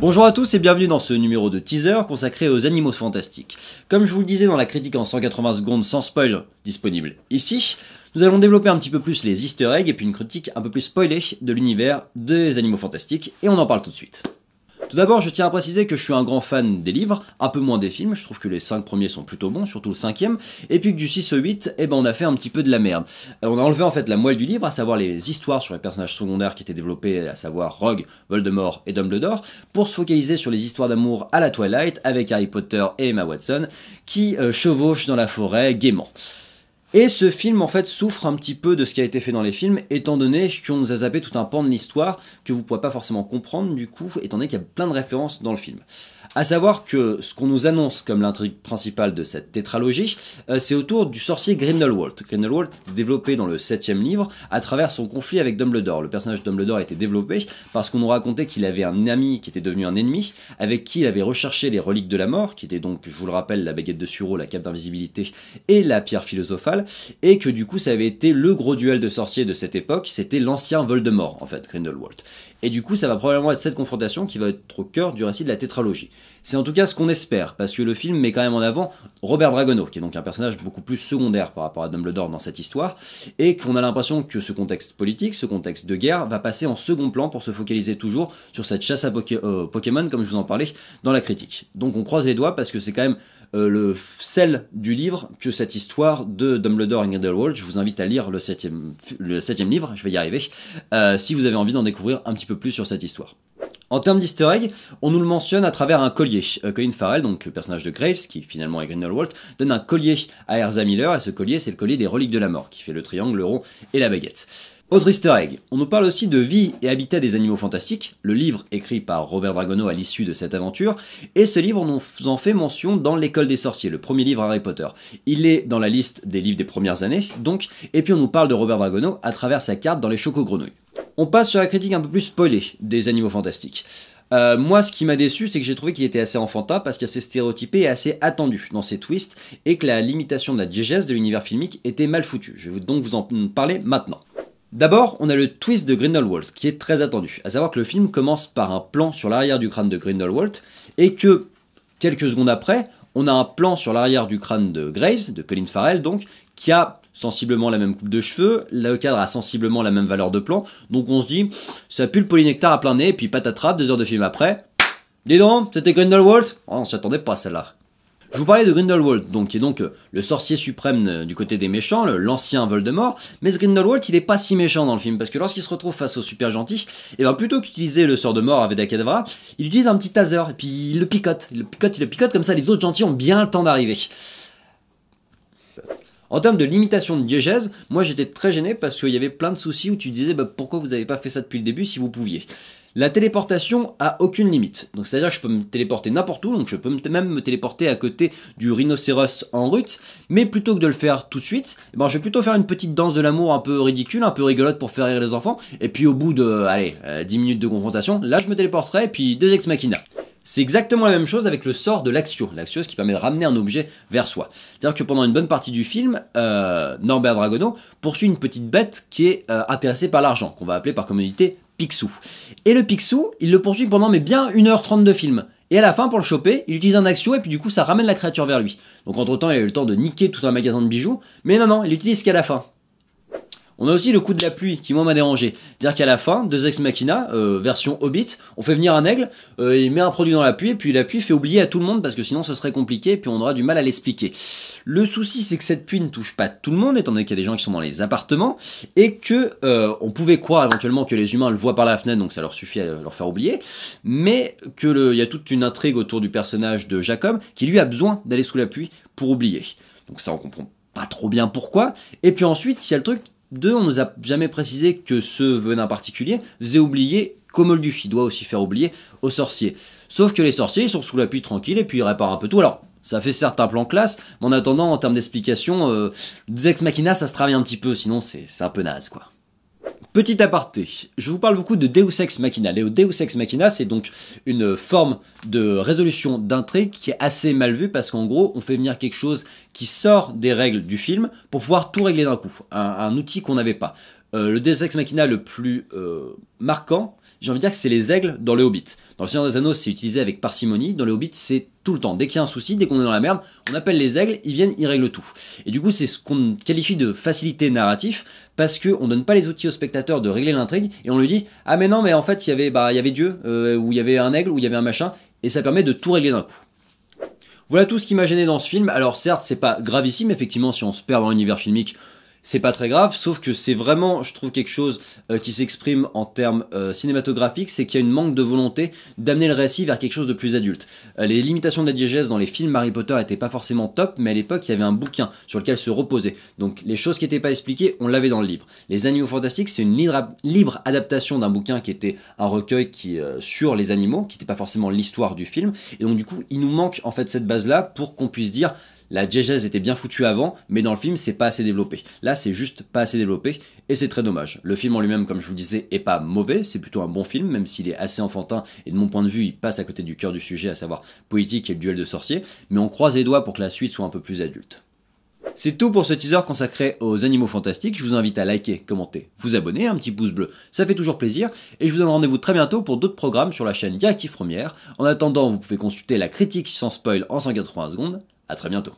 Bonjour à tous et bienvenue dans ce numéro de teaser consacré aux animaux fantastiques. Comme je vous le disais dans la critique en 180 secondes sans spoil disponible ici, nous allons développer un petit peu plus les easter eggs et puis une critique un peu plus spoilée de l'univers des animaux fantastiques et on en parle tout de suite. Tout d'abord, je tiens à préciser que je suis un grand fan des livres, un peu moins des films, je trouve que les 5 premiers sont plutôt bons, surtout le 5e, et puis que du 6 au 8, on a fait un petit peu de la merde. On a enlevé en fait la moelle du livre, à savoir les histoires sur les personnages secondaires qui étaient développés, à savoir Rogue, Voldemort et Dumbledore, pour se focaliser sur les histoires d'amour à la Twilight, avec Harry Potter et Emma Watson, qui chevauchent dans la forêt gaiement. Et ce film en fait souffre un petit peu de ce qui a été fait dans les films, étant donné qu'on nous a zappé tout un pan de l'histoire que vous ne pourrez pas forcément comprendre du coup, étant donné qu'il y a plein de références dans le film. A savoir que ce qu'on nous annonce comme l'intrigue principale de cette tétralogie, c'est autour du sorcier Grindelwald. Grindelwald est développé dans le 7e livre à travers son conflit avec Dumbledore. Le personnage de Dumbledore a été développé parce qu'on nous racontait qu'il avait un ami qui était devenu un ennemi, avec qui il avait recherché les reliques de la mort, qui étaient donc, je vous le rappelle, la baguette de Suro, la cape d'invisibilité et la pierre philosophale, et que du coup ça avait été le gros duel de sorciers de cette époque, c'était l'ancien Voldemort en fait, Grindelwald. Et du coup ça va probablement être cette confrontation qui va être au cœur du récit de la tétralogie. C'est en tout cas ce qu'on espère, parce que le film met quand même en avant Robert Dragono, qui est donc un personnage beaucoup plus secondaire par rapport à Dumbledore dans cette histoire, et qu'on a l'impression que ce contexte politique, ce contexte de guerre, va passer en second plan pour se focaliser toujours sur cette chasse à Pokémon, comme je vous en parlais dans la critique. Donc on croise les doigts, parce que c'est quand même le sel du livre que cette histoire de Dumbledore et Grindelwald. Je vous invite à lire le 7e livre, je vais y arriver, si vous avez envie d'en découvrir un petit peu plus sur cette histoire. En termes d'easter egg, on nous le mentionne à travers un collier. Colin Farrell, donc le personnage de Graves, qui finalement est Grindelwald, donne un collier à Erza Miller, et ce collier c'est le collier des reliques de la mort, qui fait le triangle, le rond et la baguette. Autre easter egg, on nous parle aussi de vie et habitat des animaux fantastiques, le livre écrit par Robert Dragono à l'issue de cette aventure, et ce livre nous en fait mention dans l'école des sorciers, le premier livre Harry Potter. Il est dans la liste des livres des premières années, donc, et puis on nous parle de Robert Dragono à travers sa carte dans les Choco-Grenouilles. On passe sur la critique un peu plus spoilée des animaux fantastiques. Moi, ce qui m'a déçu, c'est que j'ai trouvé qu'il était assez enfantin parce qu'il y a assez stéréotypé et assez attendu dans ses twists et que la limitation de la diégèse de l'univers filmique était mal foutue. Je vais donc vous en parler maintenant. D'abord, on a le twist de Grindelwald qui est très attendu, à savoir que le film commence par un plan sur l'arrière du crâne de Grindelwald et que, quelques secondes après, on a un plan sur l'arrière du crâne de Graves, de Colin Farrell donc, qui a sensiblement la même coupe de cheveux, le cadre a sensiblement la même valeur de plan, donc on se dit, ça pue le polynectar à plein nez, et puis patatras, 2 heures de film après, dis donc, c'était Grindelwald? Oh, on s'attendait pas à celle-là. Je vous parlais de Grindelwald, donc, qui est donc le sorcier suprême du côté des méchants, l'ancien Voldemort, mais ce Grindelwald, il est pas si méchant dans le film, parce que lorsqu'il se retrouve face au super gentil, et ben plutôt qu'utiliser le sort de mort Avada Kedavra, il utilise un petit taser, et puis il le picote, comme ça les autres gentils ont bien le temps d'arriver. En termes de limitation de diégèse, moi j'étais très gêné parce qu'il y avait plein de soucis où tu disais pourquoi vous n'avez pas fait ça depuis le début si vous pouviez. La téléportation a aucune limite, donc c'est-à-dire que je peux me téléporter n'importe où, donc je peux même me téléporter à côté du rhinocéros en route, mais plutôt que de le faire tout de suite, je vais plutôt faire une petite danse de l'amour un peu ridicule, un peu rigolote pour faire rire les enfants, et puis au bout de, 10 minutes de confrontation, là je me téléporterai, et puis 2 ex machina. C'est exactement la même chose avec le sort de l'Axio, l'Axio qui permet de ramener un objet vers soi. C'est-à-dire que pendant une bonne partie du film, Norbert Dragono poursuit une petite bête qui est intéressée par l'argent, qu'on va appeler par commodité Picsou. Et le Picsou, il le poursuit pendant bien 1h30 de film. Et à la fin, pour le choper, il utilise un Axio et puis du coup ça ramène la créature vers lui. Donc entre temps, il a eu le temps de niquer tout un magasin de bijoux, mais non, il l'utilise qu'à la fin. On a aussi le coup de la pluie qui moi m'a dérangé. C'est-à-dire qu'à la fin, 2 ex machina, version Hobbit, on fait venir un aigle, il met un produit dans la pluie, et puis la pluie fait oublier à tout le monde parce que sinon ce serait compliqué et puis on aura du mal à l'expliquer. Le souci c'est que cette pluie ne touche pas tout le monde, étant donné qu'il y a des gens qui sont dans les appartements, et que on pouvait croire éventuellement que les humains le voient par la fenêtre, donc ça leur suffit à leur faire oublier, mais que il y a toute une intrigue autour du personnage de Jacob qui lui a besoin d'aller sous la pluie pour oublier. Donc ça on comprend pas trop bien pourquoi. Et puis ensuite il y a le truc. On nous a jamais précisé que ce venin particulier faisait oublier Comoldu, il doit aussi faire oublier aux sorciers. Sauf que les sorciers, ils sont sous la pluie tranquille et puis ils réparent un peu tout. Alors, ça fait certes un plan classe, mais en attendant, en termes d'explication, des ex machina, ça se travaille un petit peu, sinon c'est un peu naze, quoi. Petit aparté, je vous parle beaucoup de Deus Ex Machina. Le Deus Ex Machina, c'est donc une forme de résolution d'intrigue qui est assez mal vue parce qu'en gros, on fait venir quelque chose qui sort des règles du film pour pouvoir tout régler d'un coup. Un outil qu'on n'avait pas. Le Deus Ex Machina le plus marquant, j'ai envie de dire que c'est les aigles dans le Hobbit. Dans le Seigneur des Anneaux, c'est utilisé avec parcimonie. Dans les Hobbits, c'est tout le temps. Dès qu'il y a un souci, dès qu'on est dans la merde, on appelle les aigles, ils viennent, ils règlent tout. Et du coup, c'est ce qu'on qualifie de facilité narratif, parce qu'on donne pas les outils au spectateur de régler l'intrigue, et on lui dit, ah mais non, mais en fait, il y avait Dieu, ou il y avait un aigle, ou il y avait un machin, et ça permet de tout régler d'un coup. Voilà tout ce qui m'a gêné dans ce film. Alors certes, c'est pas gravissime, effectivement, si on se perd dans l'univers filmique, c'est pas très grave, sauf que c'est vraiment, je trouve, quelque chose qui s'exprime en termes cinématographiques, c'est qu'il y a une manque de volonté d'amener le récit vers quelque chose de plus adulte. Les limitations de la diégèse dans les films Harry Potter étaient pas forcément top, mais à l'époque, il y avait un bouquin sur lequel se reposer. Donc les choses qui n'étaient pas expliquées, on l'avait dans le livre. Les Animaux Fantastiques, c'est une libre adaptation d'un bouquin qui était un recueil sur les animaux, qui n'était pas forcément l'histoire du film, et donc du coup, il nous manque en fait cette base-là pour qu'on puisse dire la diégèse était bien foutue avant, mais dans le film, c'est pas assez développé. Là, c'est juste pas assez développé, et c'est très dommage. Le film en lui-même, comme je vous le disais, est pas mauvais, c'est plutôt un bon film, même s'il est assez enfantin, et de mon point de vue, il passe à côté du cœur du sujet, à savoir politique et le duel de sorciers, mais on croise les doigts pour que la suite soit un peu plus adulte. C'est tout pour ce teaser consacré aux Animaux Fantastiques. Je vous invite à liker, commenter, vous abonner, un petit pouce bleu, ça fait toujours plaisir. Et je vous donne rendez-vous très bientôt pour d'autres programmes sur la chaîne Directive Première. En attendant, vous pouvez consulter la critique sans spoil en 180 secondes. À très bientôt.